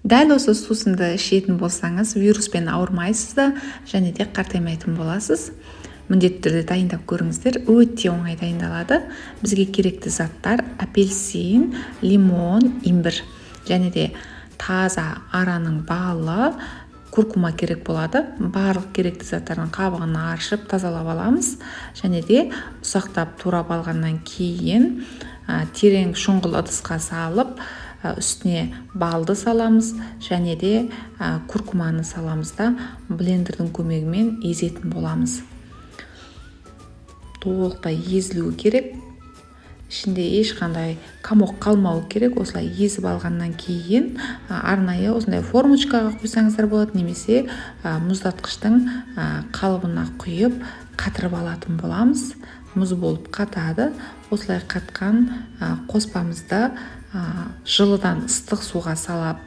Дәл осы сусынды ішетін болсаңыз, вируспен ауырмайсыз да, және де қартаймайтын боласыз. Міндетті түрде дайындап көріңіздер, өте оңай дайындалады. Бізге керекті заттар: апельсин, лимон, имбір, және де таза араның балы, куркума керек болады. Барлық керекті заттардың қабығын аршып, тазалап аламыз. Және де ұсақтап турап алғаннан кейін терең шұңғыл ыдысқа салып, үстіне балды саламыз, және де куркуманы саламыз да блендердің көмегімен езетін боламыз. Толықтай езілуі керек. Ішінде ешқандай комок қалмауы керек. Осылай езіп алғаннан кейін арнайы осындай формочкаға құйсаңыздар болады, немесе мұздатқыштың қалыбына құйып қатырып алатын боламыз. Мұз болып қатады. Осылай қатқан қоспамызды жылыдан ыстық суға салып